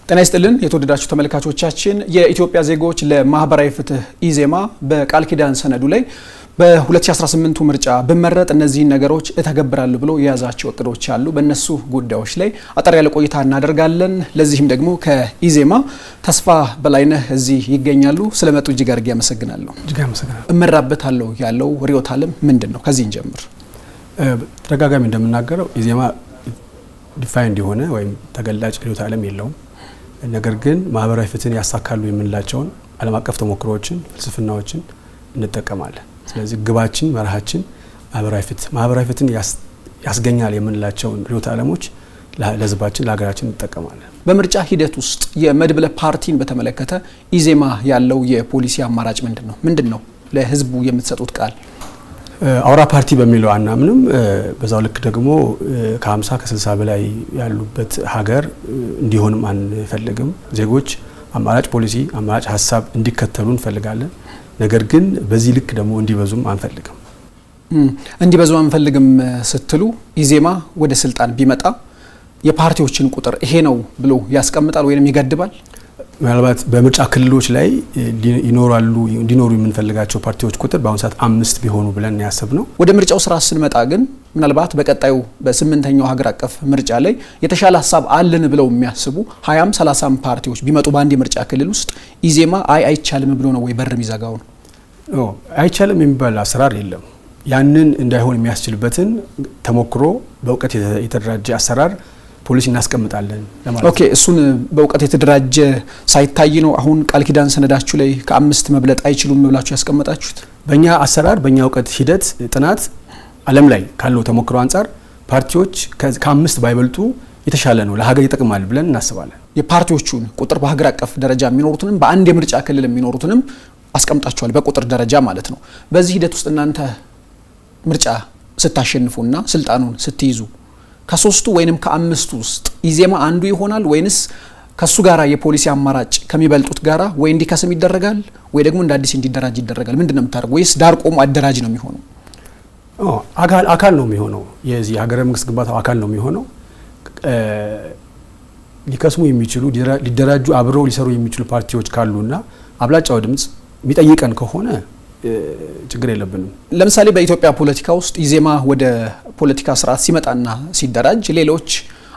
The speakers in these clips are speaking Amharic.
ጤና ይስጥልን የተወደዳችሁ ተመልካቾቻችን የኢትዮጵያ ዜጎች ለማህበራዊ ፍትህ ኢዜማ በቃል ኪዳን ሰነዱ ላይ በ2018 ምርጫ በመረጥ እነዚህ ነገሮች እተገብራለሁ ብሎ የያዛቸው እቅዶች አሉ። በእነሱ ጉዳዮች ላይ አጠር ያለ ቆይታ እናደርጋለን። ለዚህም ደግሞ ከኢዜማ ተስፋ በላይነህ እዚህ ይገኛሉ። ስለመጡ እጅግ አድርጌ አመሰግናለሁ። እመራበታለሁ ያለው ርዕዮተ ዓለም ምንድነው? ከዚህ እንጀምር። ተደጋጋሚ እንደምናገረው ኢዜማ ዲፋይንድ የሆነ ወይም ተገላጭ ርዕዮተ ዓለም የለውም። ነገር ግን ማህበራዊ ፍትህን ያሳካሉ የምንላቸውን ዓለም አቀፍ ተሞክሮዎችን ፍልስፍናዎችን እንጠቀማለን። ስለዚህ ግባችን መርሃችን ማህበራዊ ፍትህን ያስገኛል የምንላቸውን ርዕዮተ ዓለሞች ለህዝባችን ለሀገራችን እንጠቀማለን። በምርጫ ሂደት ውስጥ የመድብለ ፓርቲን በተመለከተ ኢዜማ ያለው የፖሊሲ አማራጭ ምንድነው? ለህዝቡ የምትሰጡት ቃል? አውራ ፓርቲ በሚለው አናምንም። በዛው ልክ ደግሞ ከ50 ከ60 በላይ ያሉበት ሀገር እንዲሆንም አንፈልግም። ዜጎች አማራጭ ፖሊሲ አማራጭ ሀሳብ እንዲከተሉ እንፈልጋለን። ነገር ግን በዚህ ልክ ደግሞ እንዲበዙም አንፈልግም። እንዲበዙ አንፈልግም ስትሉ ኢዜማ ወደ ስልጣን ቢመጣ የፓርቲዎችን ቁጥር ይሄ ነው ብሎ ያስቀምጣል ወይንም ይገድባል? ምናልባት በምርጫ ክልሎች ላይ እንዲኖሩ የምንፈልጋቸው ፓርቲዎች ቁጥር በአሁኑ ሰዓት 5 ቢሆኑ ብለን ያሰብነው። ወደ ምርጫው ስራ ስንመጣ ግን ምናልባት በቀጣዩ በ8ኛው ሀገር አቀፍ ምርጫ ላይ የተሻለ ሀሳብ አለን ብለው የሚያስቡ 20 30 ፓርቲዎች ቢመጡ በአንድ የምርጫ ክልል ውስጥ ኢዜማ አይቻልም ብሎ ነው ወይ በር የሚዘጋው ነው? አይቻልም የሚባል አሰራር የለም። ያንን እንዳይሆን የሚያስችልበትን ተሞክሮ በእውቀት የተደራጀ አሰራር ፖሊሲ እናስቀምጣለን ለማለት። ኦኬ፣ እሱን በእውቀት የተደራጀ ሳይታይ ነው አሁን ቃል ኪዳን ሰነዳችሁ ላይ ከ5 መብለጥ አይችሉም ብላችሁ ያስቀመጣችሁት? በእኛ አሰራር በእኛ እውቀት ሂደት ጥናት ዓለም ላይ ካለው ተሞክሮ አንጻር ፓርቲዎች ከ5 ባይበልጡ የተሻለ ነው፣ ለሀገር ይጠቅማል ብለን እናስባለን። የፓርቲዎቹን ቁጥር በሀገር አቀፍ ደረጃ የሚኖሩትንም በአንድ የምርጫ ክልል የሚኖሩትንም አስቀምጣችኋል፣ በቁጥር ደረጃ ማለት ነው። በዚህ ሂደት ውስጥ እናንተ ምርጫ ስታሸንፉና ስልጣኑን ስትይዙ ከ3ቱ ወይንም ከ5ቱ ውስጥ ኢዜማ አንዱ ይሆናል ወይንስ ከሱ ጋራ የፖሊሲ አማራጭ ከሚበልጡት ጋራ ወይ እንዲከስም ይደረጋል ወይ ደግሞ እንደ አዲስ እንዲደራጅ ይደረጋል? ምንድነው የምታደርገው? ወይስ ዳር ቆሞ አደራጅ ነው የሚሆነው? አካል ነው የሚሆነው። የዚህ ሀገረ መንግስት ግንባታው አካል ነው የሚሆነው። ሊከስሙ የሚችሉ ሊደራጁ አብረው ሊሰሩ የሚችሉ ፓርቲዎች ካሉና አብላጫው ድምጽ የሚጠይቀን ከሆነ ችግር የለብንም። ለምሳሌ በኢትዮጵያ ፖለቲካ ውስጥ ኢዜማ ወደ ፖለቲካ ስርዓት ሲመጣና ሲደራጅ ሌሎች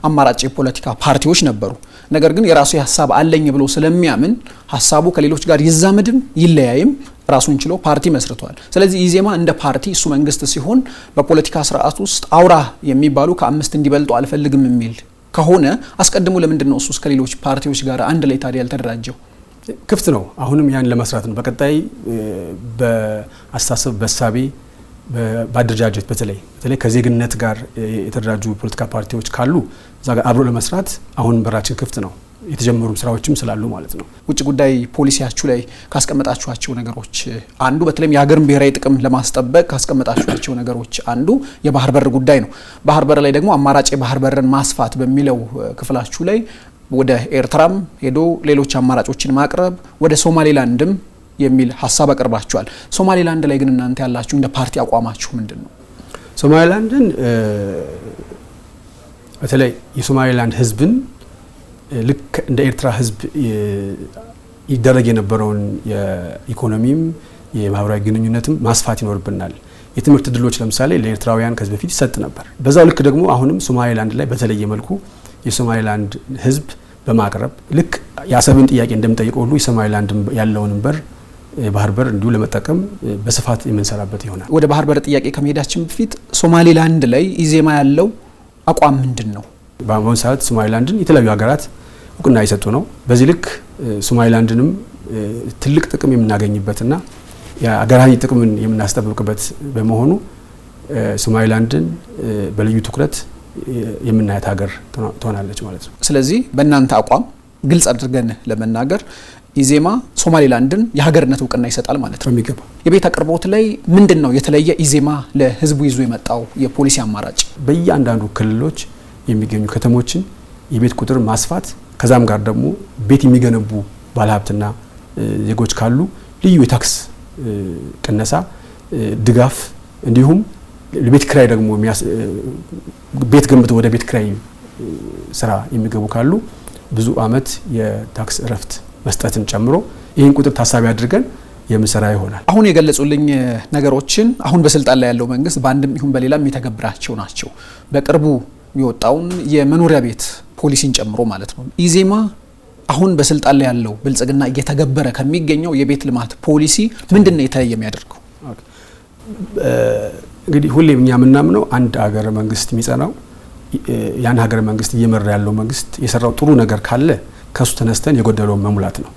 አማራጭ የፖለቲካ ፓርቲዎች ነበሩ። ነገር ግን የራሱ ሀሳብ አለኝ ብሎ ስለሚያምን ሀሳቡ ከሌሎች ጋር ይዛመድም ይለያይም ራሱን ችሎ ፓርቲ መስርቷል። ስለዚህ ኢዜማ እንደ ፓርቲ እሱ መንግስት ሲሆን በፖለቲካ ስርዓት ውስጥ አውራ የሚባሉ ከ5 እንዲበልጡ አልፈልግም የሚል ከሆነ አስቀድሞ ለምንድን ነው እሱ ከሌሎች ፓርቲዎች ጋር አንድ ላይ ታዲያ ያልተደራጀው? ክፍት ነው። አሁንም ያን ለመስራት ነው። በቀጣይ በአስተሳሰብ በሳቤ በአደረጃጀት በተለይ ከዜግነት ጋር የተደራጁ ፖለቲካ ፓርቲዎች ካሉ እዛ ጋር አብሮ ለመስራት አሁን በራችን ክፍት ነው። የተጀመሩ ስራዎችም ስላሉ ማለት ነው። ውጭ ጉዳይ ፖሊሲያችሁ ላይ ካስቀመጣችኋቸው ነገሮች አንዱ በተለይም የሀገርን ብሔራዊ ጥቅም ለማስጠበቅ ካስቀመጣችኋቸው ነገሮች አንዱ የባህር በር ጉዳይ ነው። ባህር በር ላይ ደግሞ አማራጭ የባህር በርን ማስፋት በሚለው ክፍላችሁ ላይ ወደ ኤርትራም ሄዶ ሌሎች አማራጮችን ማቅረብ ወደ ሶማሌላንድም የሚል ሀሳብ አቀርባችኋል። ሶማሌላንድ ላይ ግን እናንተ ያላችሁ እንደ ፓርቲ አቋማችሁ ምንድነው? ሶማሌላንድን በተለይ የሶማሌላንድ ህዝብን ልክ እንደ ኤርትራ ህዝብ ይደረግ የነበረውን የኢኮኖሚም የማህበራዊ ግንኙነትም ማስፋት ይኖርብናል። የትምህርት ዕድሎች ለምሳሌ ለኤርትራውያን ከዚህ በፊት ይሰጥ ነበር። በዛው ልክ ደግሞ አሁንም ሶማሌላንድ ላይ በተለየ መልኩ የሶማሌላንድ ህዝብ በማቅረብ ልክ የአሰብን ጥያቄ እንደምጠይቀው ሁሉ የሶማሌላንድ ያለውን ባህር በር እንዲሁ ለመጠቀም በስፋት የምንሰራበት ይሆናል። ወደ ባህር በር ጥያቄ ከመሄዳችን በፊት ሶማሌላንድ ላይ ኢዜማ ያለው አቋም ምንድነው? በአሁኑ ሰዓት ሶማሌላንድን የተለያዩ ሀገራት እውቅና እየሰጡ ነው። በዚህ ልክ ሶማሌላንድንም ትልቅ ጥቅም የምናገኝበትና የሀገራዊ ጥቅምን የምናስጠብቅበት በመሆኑ ሶማሌላንድን በልዩ ትኩረት የምናያት ሀገር ትሆናለች ማለት ነው። ስለዚህ በእናንተ አቋም ግልጽ አድርገን ለመናገር ኢዜማ ሶማሌላንድን የሀገርነት እውቅና ይሰጣል ማለት ነው። የሚገባ የቤት አቅርቦት ላይ ምንድነው የተለየ ኢዜማ ለህዝቡ ይዞ የመጣው የፖሊሲ አማራጭ? በእያንዳንዱ ክልሎች የሚገኙ ከተሞችን የቤት ቁጥር ማስፋት፣ ከዛም ጋር ደግሞ ቤት የሚገነቡ ባለሀብትና ዜጎች ካሉ ልዩ የታክስ ቅነሳ ድጋፍ፣ እንዲሁም ለቤት ክራይ ደግሞ ቤት ገንብተው ወደ ቤት ክራይ ስራ የሚገቡ ካሉ ብዙ አመት የታክስ እረፍት መስጠትን ጨምሮ ይህን ቁጥር ታሳቢ አድርገን የምንሰራ ይሆናል። አሁን የገለጹልኝ ነገሮችን አሁን በስልጣን ላይ ያለው መንግስት በአንድም ይሁን በሌላ የሚተገብራቸው ናቸው። በቅርቡ የሚወጣውን የመኖሪያ ቤት ፖሊሲን ጨምሮ ማለት ነው። ኢዜማ አሁን በስልጣን ላይ ያለው ብልጽግና እየተገበረ ከሚገኘው የቤት ልማት ፖሊሲ ምንድነው የተለየ የሚያደርገው? እንግዲህ ሁሌም እኛ የምናምነው አንድ ሀገረ መንግስት የሚጸናው ያን ሀገረ መንግስት እየመራ ያለው መንግስት የሰራው ጥሩ ነገር ካለ ከሱ ተነስተን የጎደለውን መሙላት ነው።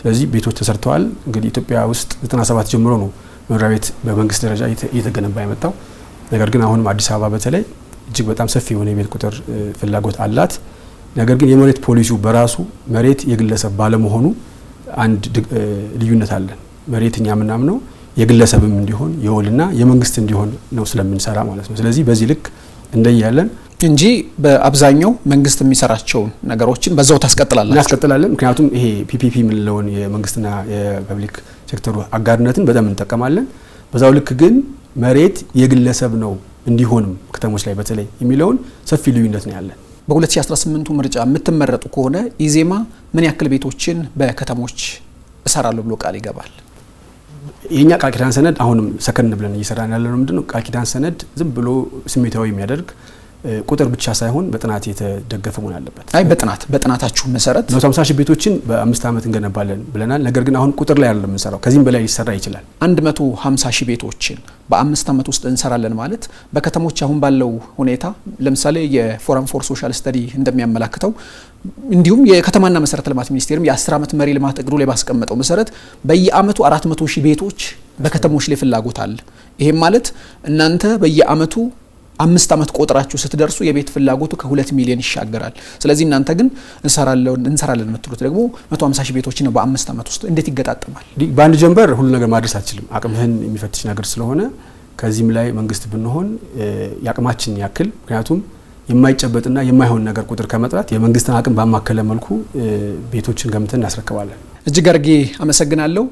ስለዚህ ቤቶች ተሰርተዋል። እንግዲህ ኢትዮጵያ ውስጥ 97 ጀምሮ ነው መኖሪያ ቤት በመንግስት ደረጃ እየተገነባ የመጣው። ነገር ግን አሁንም አዲስ አበባ በተለይ እጅግ በጣም ሰፊ የሆነ የቤት ቁጥር ፍላጎት አላት። ነገር ግን የመሬት ፖሊሲው በራሱ መሬት የግለሰብ ባለመሆኑ አንድ ልዩነት አለን። መሬት እኛ ምናምነው የግለሰብም እንዲሆን የወልና የመንግስት እንዲሆን ነው ስለምንሰራ ማለት ነው። ስለዚህ በዚህ ልክ እንደያለን እንጂ በአብዛኛው መንግስት የሚሰራቸውን ነገሮችን በዛው ታስቀጥላላችሁ? እናስቀጥላለን። ምክንያቱም ይሄ ፒፒፒ የምንለውን የመንግስትና የፐብሊክ ሴክተሩ አጋርነትን በጣም እንጠቀማለን። በዛው ልክ ግን መሬት የግለሰብ ነው እንዲሆንም ከተሞች ላይ በተለይ የሚለውን ሰፊ ልዩነት ነው ያለን። በ2018 ምርጫ የምትመረጡ ከሆነ ኢዜማ ምን ያክል ቤቶችን በከተሞች እሰራለሁ ብሎ ቃል ይገባል? የኛ ቃል ኪዳን ሰነድ አሁንም ሰከን ብለን እየሰራን ያለነው ምንድነው? ቃል ኪዳን ሰነድ ዝም ብሎ ስሜታዊ የሚያደርግ ቁጥር ብቻ ሳይሆን በጥናት የተደገፈ መሆን አለበት። አይ በጥናታችሁ መሰረት 150 ሺህ ቤቶችን በ5 አመት እንገነባለን ብለናል። ነገር ግን አሁን ቁጥር ላይ አይደለም የምንሰራው፣ ከዚህም በላይ ሊሰራ ይችላል። 150 ሺህ ቤቶችን በ5 አመት ውስጥ እንሰራለን ማለት በከተሞች አሁን ባለው ሁኔታ ለምሳሌ የፎረም ፎር ሶሻል ስተዲ እንደሚያመላክተው እንዲሁም የከተማና መሰረተ ልማት ሚኒስቴርም የ10 አመት መሪ ልማት እቅዱ ላይ ባስቀመጠው መሰረት በየአመቱ 400 ሺህ ቤቶች በከተሞች ላይ ፍላጎት አለ። ይሄም ማለት እናንተ በየአመቱ 5 አመት ቆጥራችሁ ስትደርሱ የቤት ፍላጎቱ ከ2 ሚሊዮን ይሻገራል። ስለዚህ እናንተ ግን እንሰራለን የምትሉት ደግሞ 150 ሺህ ቤቶችን ነው በ5 አመት ውስጥ። እንዴት ይገጣጠማል? በአንድ ጀንበር ሁሉ ነገር ማድረስ አትችልም። አቅምህን የሚፈትሽ ነገር ስለሆነ ከዚህም ላይ መንግስት ብንሆን ያቅማችን ያክል፣ ምክንያቱም የማይጨበጥና የማይሆን ነገር ቁጥር ከመጥራት የመንግስትን አቅም ባማከለ መልኩ ቤቶችን ገምተን እናስረክባለን። እጅግ አድርጌ አመሰግናለሁ።